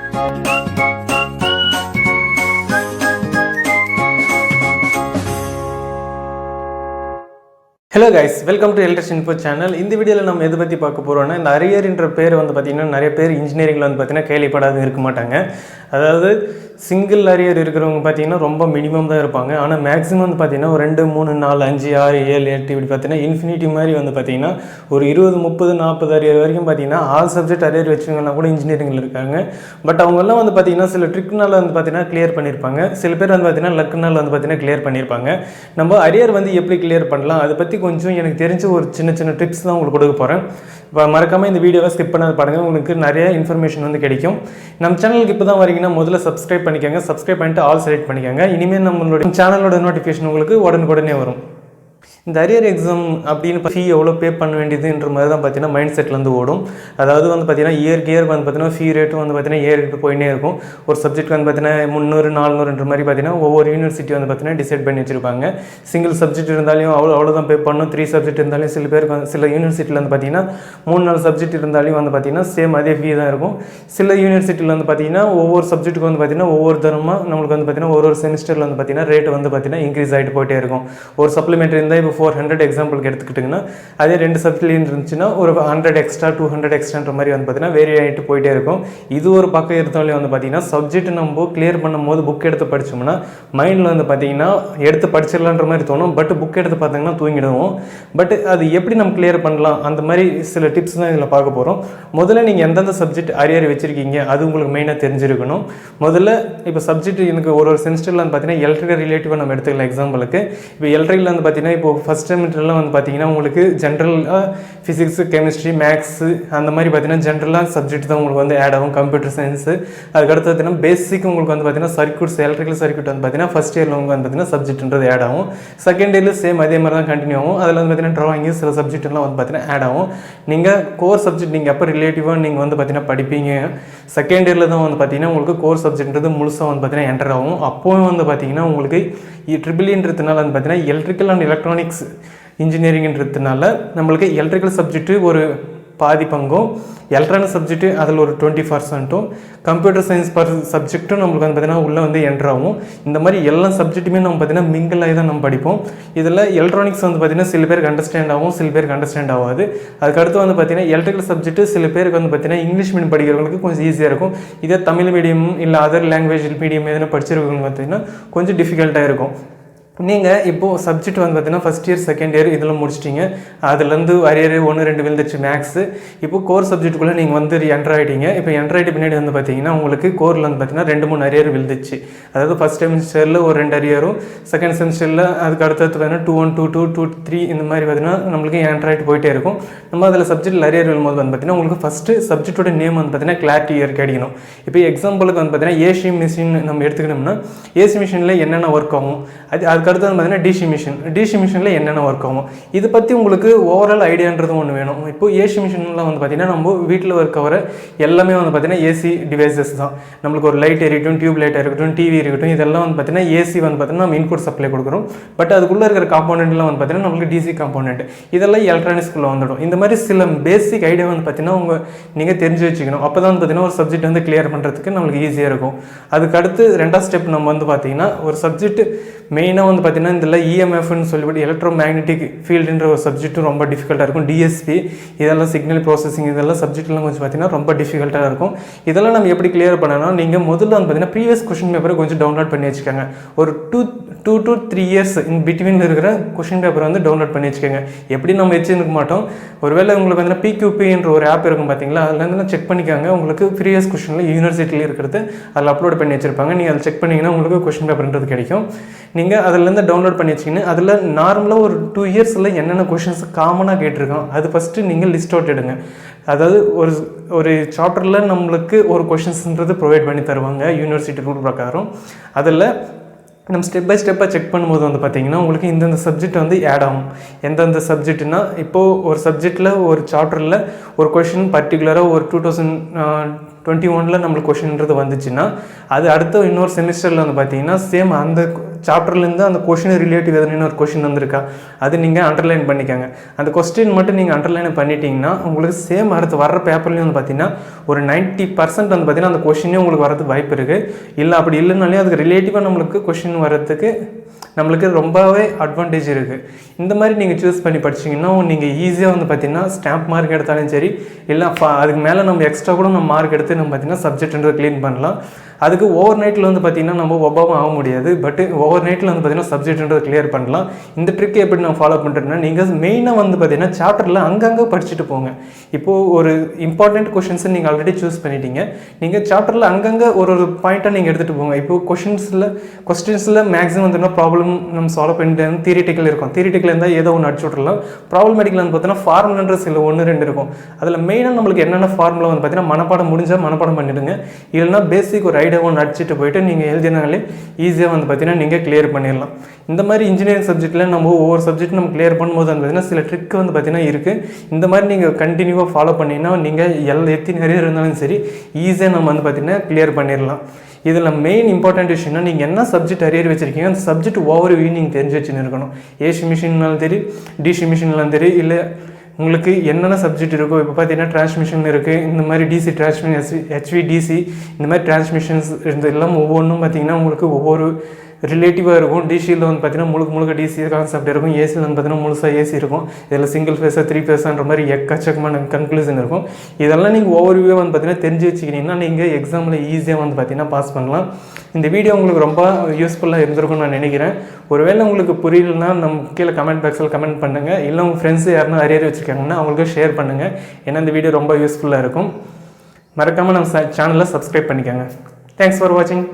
Hello guys, welcome to ElectricianInfo channel. In this video நம்ம எதை பத்தி பார்க்க போறோம்னா இந்த Arrear என்ற பேர் வந்து பாத்தீங்கன்னா நிறைய பேர் இன்ஜினியரிங்ல வந்து பாத்தீங்கன்னா கேள்விப்படாத இருக்க மாட்டாங்க. அதாவது சிங்கிள் Arrear இருக்கிறவங்க பாத்தீங்கன்னா ரொம்ப மினிமம் தான் இருப்பாங்க. ஆனா மேக்ஸिमम வந்து பாத்தீங்கன்னா 2 3 4 5 6 7 8 இப்படி பாத்தீங்கன்னா இன்ஃபினிட்டி மாதிரி வந்து பாத்தீங்கன்னா ஒரு 20 30 40 Arrear வரைக்கும் பாத்தீங்கன்னா ஆல் சப்ஜெக்ட் Arrear வெச்சவங்க கூட இன்ஜினியரிங்ல இருக்காங்க. பட் அவங்க எல்லாம் வந்து பாத்தீங்கன்னா சில ட்ரிக்னால வந்து பாத்தீங்கன்னா கிளியர் பண்ணிருப்பாங்க. சில பேர் வந்து பாத்தீங்கன்னா லக்னால வந்து பாத்தீங்கன்னா கிளியர் பண்ணிருப்பாங்க. நம்ம Arrear வந்து எப்படி கிளியர் பண்ணலாம் அத பத்தி கொஞ்சம் எனக்கு தெரிஞ்ச ஒரு சின்ன டிப்ஸ் தான் உங்களுக்கு கொடுக்க போறேன். மறக்காம இந்த வீடியோவை ஸ்கிப் பண்ணாத பாருங்க, உங்களுக்கு நிறைய இன்ஃபர்மேஷன் வந்து கிடைக்கும். நம்ம சேனலுக்கு இப்போதான் வரீங்கன்னா முதல்ல சப்ஸ்கிரைப் பண்ணிக்கங்க. சப்ஸ்கிரைப் பண்ணிட்டு ஆல் செலக்ட் பண்ணிக்கங்க. இனிமேல் நம்மளோட சேனலோட நோட்டிஃபிகேஷன் உங்களுக்கு உடனுக்குடனே வரும். இந்த Arrear எக்ஸாம் அப்படின்னு ஃபீ எவ்வளோ பே பண்ண வேண்டியதுன்ற மாதிரி தான் பார்த்தீங்கன்னா மைண்ட் செட்லேருந்து ஓடும். அதாவது வந்து பார்த்தீங்கன்னா இயர் வந்து பார்த்தீங்கன்னா ஃபீ ரேட்டும் வந்து பார்த்தீங்கன்னா ஏறிட்டு போயினே இருக்கும். ஒரு சப்ஜெக்ட் வந்து பார்த்தீங்கன்னா 300 400ன்ற மாதிரி பார்த்தீங்கன்னா ஒவ்வொரு யூனிவர்சிட்டி வந்து பார்த்தீங்கன்னா டிசைட் பண்ணி வச்சிருப்பாங்க. சிங்கிள் சப்ஜெக்ட் இருந்தாலும் அவ்வளோதான் பே பண்ணணும். 3 சப்ஜெக்ட் இருந்தாலும் சில பேருக்கு சில யூனிவர்சிட்டியில் வந்து பார்த்தீங்கன்னா 3-4 சப்ஜெக்ட் இருந்தாலும் வந்து பார்த்தீங்கன்னா சேம் அதே ஃபீ தான் இருக்கும். சில யூனிவர்சிட்டியில் வந்து பார்த்தீங்கன்னா ஒவ்வொரு சப்ஜெக்ட்டுக்கு வந்து பார்த்தீங்கன்னா ஒவ்வொரு தரமாக நம்மளுக்கு வந்து பார்த்தீங்கன்னா ஒரு செமிஸ்டரில் வந்து பார்த்தீங்கன்னா ரேட் வந்து பார்த்தீங்கன்னா இன்க்ரீஸ் ஆகிட்டு போயிட்டே இருக்கும். ஒரு சப்ளிமெண்ட்ரி இருந்தால் 400 எக்ஸாம்பிளுக்கு எடுத்துக்கிட்டிங்கன்னா அதே 2 சப்ஜெக்ட் இருந்துச்சுன்னா ஒரு 100 எக்ஸ்ட்ரா 200 எக்ஸ்ட்ரான்ற மாதிரி வந்து பார்த்தீங்கன்னா வேரி ஆகிட்டு போயிட்டே இருக்கும். இது ஒரு பக்கம் இருந்தாலே வந்து பார்த்தீங்கன்னா சப்ஜெக்ட் நம்ம கிளியர் பண்ணும்போது புக் எடுத்து படித்தோம்னா மைண்டில் வந்து பார்த்தீங்கன்னா எடுத்து படிச்சிடலான்ற மாதிரி தோணும். பட் புக் எடுத்து பார்த்தீங்கன்னா தூங்கிடுவோம். பட் அது எப்படி நம்ம கிளியர் பண்ணலாம் அந்த மாதிரி சில டிப்ஸ் தான் இதில் பார்க்க போகிறோம். முதல்ல நீங்கள் எந்தெந்த சப்ஜெக்ட் Arrear வச்சுருக்கீங்க அது உங்களுக்கு மெயினாக தெரிஞ்சிருக்கணும். முதல்ல இப்போ சப்ஜெக்ட் எனக்கு ஒரு செமிஸ்டரில் வந்து பார்த்தீங்கன்னா எலக்ட்ரிக்கல் ரிலேட்டிவாக நம்ம எடுத்துக்கலாம். எக்ஸாம்பிளுக்கு இப்போ எலக்ட்ரிக்கல் வந்து பார்த்தீங்கன்னா இப்போ ஃபஸ்ட் செமிஸ்டர்லாம் வந்து பார்த்தீங்கன்னா உங்களுக்கு ஜென்ரலாக ஃபிசிக்ஸு கெமிஸ்ட்ரி மேக்ஸு அந்த மாதிரி பார்த்தீங்கன்னா ஜென்ரலாக சப்ஜெக்ட் தான் உங்களுக்கு வந்து ஆட் ஆகும். கம்ப்யூட்டர் சயின்ஸு அதுக்கடுத்து பார்த்தீங்கன்னா பேசிக் உங்களுக்கு வந்து பார்த்தீங்கன்னா சர்க்யூட்ஸ் எலக்ட்ரிக்கல் சர்க்யூட் வந்து பார்த்தீங்கன்னா ஃபஸ்ட் இயரில் உங்களுக்கு வந்து பார்த்தீங்கன்னா சப்ஜெக்ட்ன்றது ஆட் ஆகும். செகண்ட் இயரில் சேம் அதே மாதிரி தான் கண்டினியூ ஆகும். அதில் வந்து பார்த்தீங்கன்னா ட்ராயிங்கு சில சப்ஜெக்ட்லாம் வந்து பார்த்தீங்கன்னா ஆட் ஆகும். நீங்கள் கோர் சப்ஜெக்ட் நீங்கள் எப்போ ரிலேட்டிவாக நீங்கள் வந்து பார்த்தீங்கன்னா படிப்பீங்க செகண்ட் இயரில் தான் வந்து பார்த்தீங்கன்னா உங்களுக்கு கோர் சப்ஜெக்ட்ன்றது முழுசாக வந்து பார்த்தீங்கன்னா என்டர் ஆகும். அப்போவும் வந்து பார்த்தீங்கன்னா உங்களுக்கு EEEன்றதுனால வந்து பார்த்தீங்கன்னா எலக்ட்ரிக்கல் அண்ட் எலக்ட்ரானிக்ஸ் இன்ஜினியரிங்ன்றதுனால நம்மளுக்கு எலக்ட்ரிக்கல் சப்ஜெக்ட்டு ஒரு பாதி பங்கும் எலக்ட்ரானிக் சப்ஜெக்ட்டு அதில் ஒரு 20%ம் கம்ப்யூட்டர் சயின்ஸ் சப்ஜெக்ட்டும் நம்மளுக்கு வந்து பார்த்தீங்கன்னா உள்ளே வந்து என்டர் ஆகும். இந்த மாதிரி எல்லா சப்ஜெக்ட்டுமே நம்ம பார்த்தீங்கன்னா மிங்கிள் ஆகி தான் நம்ம படிப்போம். இதில் எலக்ட்ரானிக்ஸ் வந்து பார்த்தீங்கன்னா சில பேருக்கு அண்டர்ஸ்டாண்ட் ஆகும், சில பேருக்கு அண்டர்ஸ்டாண்ட் ஆகாது. அதுக்கடுத்து வந்து பார்த்தீங்கன்னா எலக்ட்ரிக்கல் சப்ஜெக்ட்டு சில பேருக்கு வந்து பார்த்தீங்கன்னா இங்கிலீஷ் மீடியம் படிக்கிறவங்களுக்கு கொஞ்சம் ஈஸியாக இருக்கும். இதே தமிழ் மீடியம் இல்லை அதர் லாங்குவேஜ் மீடியம் எதுனா படிச்சிருக்கவங்க பார்த்தீங்கன்னா கொஞ்சம் டிஃபிகல்ட்டாக இருக்கும். நீங்கள் இப்போது சப்ஜெக்ட் வந்து பார்த்தீங்கன்னா ஃபஸ்ட் இயர் செகண்ட் இயர் இதெல்லாம் முடிச்சிட்டிங்க. அதுலேருந்து Arrear 1 2 விழுந்துருச்சு மேக்ஸு. இப்போ கோர் சப்ஜெக்ட்டுக்குள்ளே நீங்கள் வந்து என்டர் ஆகிட்டீங்க. இப்போ என்டர் ஆகிட்டு பின்னாடி வந்து பார்த்தீங்கன்னா உங்களுக்கு கோரில் வந்து பார்த்தீங்கன்னா 2-3 Arrear விழுந்துச்சு. அதாவது ஃபஸ்ட் செமிஸ்டரில் ஒரு 2 Arrearம் செகண்ட் செமிஸ்டரில் அதுக்கு அடுத்தது பார்த்தீங்கன்னா 2-1 2-2 2-3 இந்த மாதிரி பார்த்தீங்கன்னா நம்மளுக்கு என்டர் ஆகிட்டு போயிட்டே இருக்கும். நம்ம அதில் சப்ஜெக்ட்டில் Arrear விழும்போது வந்து பார்த்தீங்கன்னா உங்களுக்கு ஃபஸ்ட்டு சப்ஜெக்டோட நேம் வந்து பார்த்தீங்கன்னா கிளாரிட்டி கிடைக்கணும். இப்போ எக்ஸாம்பிளுக்கு வந்து பார்த்தீங்கன்னா ஏசி மிஷின் நம்ம எடுத்துக்கிட்டோம்னா ஏசி மிஷினில் என்னென்ன ஒர்க் ஆகும், அதுக்கடுத்து வந்து பார்த்தீங்கன்னா டிசி மிஷினில் என்னென்ன ஒர்க் ஆகும், இதை பற்றி உங்களுக்கு ஓவரால் ஐடியான்றது ஒன்று வேணும். இப்போ ஏசி மிஷின்லாம் வந்து பார்த்தீங்கன்னா நம்ம வீட்டில் ஒர்க் ஆகிற எல்லாமே வந்து பார்த்தீங்கன்னா ஏசி டிவைசஸ் தான். நம்மளுக்கு ஒரு லைட் இருக்கட்டும், டியூப் லைட்டாக இருக்கட்டும், டிவி இருக்கட்டும், இதெல்லாம் வந்து பார்த்தீங்கன்னா ஏசி வந்து பார்த்தீங்கன்னா நம்ம இன்புட் சப்ளை கொடுக்குறோம். பட் அதுக்குள்ளே இருக்கிற காம்போனெண்ட்லாம் வந்து பார்த்தீங்கன்னா நம்மளுக்கு டிசி காம்போனெண்ட், இதெல்லாம் எலக்ட்ரானிக்ஸ்குள்ளே வந்துடும். இந்த மாதிரி சில பேசிக் ஐடியா வந்து பார்த்தீங்கன்னா நீங்கள் தெரிஞ்சு வச்சுக்கணும். அப்போ தான் வந்து பார்த்தீங்கன்னா ஒரு சப்ஜெக்ட் வந்து கிளியர் பண்ணுறதுக்கு நம்மளுக்கு ஈஸியாக இருக்கும். அதுக்கடுத்து 2வது ஸ்டெப் நம்ம வந்து பார்த்தீங்கன்னா ஒரு சப்ஜெக்ட் மெயினாக வந்து பார்த்தீங்கன்னா இதில் EMFன்னு சொல்லிவிட்டு எலக்ட்ரோ மேக்னெட்டிக் ஃபீல்டுன்ற ஒரு சப்ஜெக்ட்டும் ரொம்ப டிஃபிகல்ட்டாக இருக்கும். DSP இதெல்லாம் சிக்னல் ப்ராசஸிங் இதெல்லாம் சப்ஜெக்ட்லாம் கொஞ்சம் பார்த்தீங்கன்னா ரொம்ப டிஃபிகல்ட்டாக இருக்கும். இதெல்லாம் நம்ம எப்படி கிளியர் பண்ணணும், நீங்கள் முதல்ல வந்து பார்த்தீங்கன்னா ப்ரீவியஸ் கொஷின் பேப்பரை கொஞ்சம் டவுன்லோட் பண்ணி வச்சுக்கோங்க. ஒரு 2 to 3 years இன் பிட்வீன் இருக்கிற கொஷின் பேப்பரை வந்து டவுன்லோட் பண்ணி வச்சுக்கோங்க. எப்படி நம்ம வச்சுருக்க மாட்டோம். ஒருவேளை உங்களுக்கு வந்து PQPன்ற ஒரு ஆப் இருக்கும் பார்த்தீங்களா, அதில் வந்து செக் பண்ணிக்காங்க. உங்களுக்கு ப்ரீவியஸ் கொஷினில் யூனிவர்சிட்டியில் இருக்கிறது அதில் அப்லோட் பண்ணி வச்சுருப்பாங்க. நீங்கள் அதில் செக் பண்ணிங்கன்னா உங்களுக்கு கொஷின் பேப்பர்ன்றது கிடைக்கும். நீங்கள் அதிலேருந்து டவுன்லோட் பண்ணி வச்சிங்கன்னா அதில் நார்மலாக ஒரு 2 இயர்ஸில் என்னென்ன கொஷின்ஸ் காமனாக கேட்டிருக்கோம் அது ஃபஸ்ட்டு நீங்கள் லிஸ்ட் அவுட் எடுங்க. அதாவது ஒரு சாப்டரில் நம்மளுக்கு ஒரு கொஷின்ஸ்ன்றது ப்ரொவைட் பண்ணி தருவாங்க யூனிவர்சிட்டி ரூல் பிரகாரம். அதில் நம்ம ஸ்டெப் பை ஸ்டெப்பாக செக் பண்ணும்போது வந்து பார்த்திங்கன்னா உங்களுக்கு இந்தந்த சப்ஜெக்ட் வந்து ஆட் ஆகும். எந்தெந்த சப்ஜெக்ட்னா இப்போது ஒரு சப்ஜெக்டில் ஒரு சாப்டரில் ஒரு கொஷின் பர்டிகுலராக ஒரு 2021 நம்மளுக்கு கொஷின்ன்றது வந்துச்சுன்னா அது அடுத்த இன்னொரு செமிஸ்டரில் வந்து பார்த்திங்கன்னா சேம் அந்த சாப்டர்லேருந்து அந்த கொஷின் ரிலேட்டிவ் எதுன்னு ஒரு கொஷின் வந்திருக்கா அது நீங்கள் அண்டர்லைன் பண்ணிக்கோங்க. அந்த கொஸ்டின் மட்டும் நீங்கள் அண்டர்லைன் பண்ணிட்டீங்கன்னா உங்களுக்கு சேம் அடுத்து வர்ற பேப்பர்லேயும் வந்து பார்த்தீங்கன்னா ஒரு 90% வந்து பார்த்தீங்கன்னா அந்த கொஷினே உங்களுக்கு வரதுக்கு வாய்ப்பு இருக்குது. இல்லை அப்படி இல்லைனாலே அதுக்கு ரிலேட்டிவாக நம்மளுக்கு கொஷின் வர்றதுக்கு நம்மளுக்கு ரொம்பவே அட்வான்டேஜ் இருக்குது. இந்த மாதிரி நீங்கள் சூஸ் பண்ணி படிச்சிங்கன்னா நீங்கள் ஈஸியாக வந்து பார்த்திங்கன்னா ஸ்டாம்ப் மார்க் எடுத்தாலும் சரி, இல்லை அதுக்கு மேலே நம்ம எக்ஸ்ட்ரா கூட நம்ம மார்க் எடுத்து நம்ம பார்த்திங்கன்னா சப்ஜெக்ட்ன்றது க்ளீன் பண்ணலாம். அதுக்கு ஓவர் நைட்டில் வந்து பார்த்திங்கன்னா நம்ம ஒபாவும் ஆக முடியாது. பட் ஓவர் நைட்டில் வந்து பார்த்திங்கன்னா சப்ஜெக்ட்ன்றது கிளியர் பண்ணலாம். இந்த ட்ரிக் எப்படி நான் ஃபாலோ பண்ணுறேன்னா, நீங்கள் மெயினாக வந்து பார்த்திங்கன்னா சாப்டரில் அங்கங்கே படிச்சுட்டு போங்க. இப்போது ஒரு இம்பார்ட்டண்ட் கொஷின்ஸை நீங்கள் ஆல்ரெடி சூஸ் பண்ணிட்டீங்க, நீங்கள் சாப்டரில் அங்கங்கே ஒரு பாயிண்ட்டாக நீங்கள் எடுத்துகிட்டு போங்க. இப்போது கொஸ்டின்ஸில் மேக்ஸிமம் வந்து ப்ராப்ளம் நம்ம சால்வ் பண்ணிட்டு தியரிட்டிக்கல் இருக்கும். தியரிட்டிக்கல் இருந்தால் ஏதோ ஒன்று அடிச்சு விட்றலாம். ப்ராப்ளமேட்டிக்கில் வந்து பார்த்தீங்கன்னா ஃபார்முலான்ற சில 1-2 இருக்கும். அதில் மெயினாக நம்மளுக்கு என்னென்ன ஃபார்முலா வந்து பார்த்தீங்கன்னா மனப்பாடம் முடிஞ்சால் மனப்பாடம் பண்ணிவிடுங்க. இல்லைனா பேசிக் ஒரு ஐடியா ஒன்று அடிச்சுட்டு போயிட்டு நீங்கள் எழுதினாலே ஈஸியாக வந்து பார்த்தீங்கன்னா நீங்கள் கிளியர் பண்ணிடலாம். இந்த மாதிரி இன்ஜினியரிங் சப்ஜெக்ட்டில் நம்ம ஒவ்வொரு சப்ஜெக்ட் நம்ம கிளியர் பண்ணும்போது வந்து பார்த்தீங்கன்னா சில ட்ரிக் வந்து பார்த்தீங்கன்னா இருக்குது. இந்த மாதிரி நீங்கள் கண்டினியூவாக ஃபாலோ பண்ணிங்கன்னா நீங்கள் எத்தனை நிறைய இருந்தாலும் சரி ஈஸியாக நம்ம வந்து பார்த்தீங்கன்னா கிளியர் பண்ணிடலாம். இதில் மெயின் இம்பார்ட்டன்ட் விஷயம்னா நீங்கள் என்ன சப்ஜெக்ட் அரியர் வச்சுருக்கீங்க அந்த சப்ஜெக்ட் ஓவர் வியூ நீங்கள் தெரிஞ்சு வச்சுன்னு இருக்கணும். ஏசி மிஷின்னாலும் சரி, டிசி மிஷின்னாலும் சரி, இல்லை உங்களுக்கு என்னென்ன சப்ஜெக்ட் இருக்கோ. இப்போ பார்த்தீங்கன்னா டிரான்ஸ்மிஷன் இருக்குது, இந்த மாதிரி டிசி டிரான்ஸ்மிஷன், HVDC இந்த மாதிரி டிரான்ஸ்மிஷன்ஸ் இது எல்லாம் ஒவ்வொன்றும் பார்த்தீங்கன்னா உங்களுக்கு ஒவ்வொரு ரிலேட்டிவாக இருக்கும். டிசியில் வந்து பார்த்தீங்கன்னா முழுக்க டிசி கான்செப்ட் இருக்கும். ஏசியில் வந்து பார்த்தீங்கன்னா முழுசாக ஏசி இருக்கும். இதில் சிங்கிள் ஃபேஸாக 3 ஃபேஸான்ற மாதிரி எக்கச்சக்கமான கன்க்ளூஷன் இருக்கும். இதெல்லாம் நீங்கள் ஓவர் வியூவாக வந்து பார்த்தீங்கன்னா தெரிஞ்சு வச்சுக்கிட்டீங்கன்னா நீங்கள் எக்ஸாமில் ஈஸியாக வந்து பார்த்தீங்கன்னா பாஸ் பண்ணலாம். இந்த வீடியோ உங்களுக்கு ரொம்ப யூஸ்ஃபுல்லாக இருந்திருக்கும்னு நான் நினைக்கிறேன். ஒருவேளை உங்களுக்கு புரியலன்னா நம்ம கீழே கமெண்ட் பாக்ஸில் கமெண்ட் பண்ணுங்கள். இல்லை உங்கள் ஃப்ரெண்ட்ஸ் யாருன்னா அரியர் வச்சுருக்காங்கன்னா அவங்களுக்கு ஷேர் பண்ணுங்கள். ஏன்னா இந்த வீடியோ ரொம்ப யூஸ்ஃபுல்லாக இருக்கும். மறக்காமல் நம்ம சேனலை சப்ஸ்கிரைப் பண்ணிக்கோங்க. தேங்க்ஸ் ஃபார் வாட்சிங்.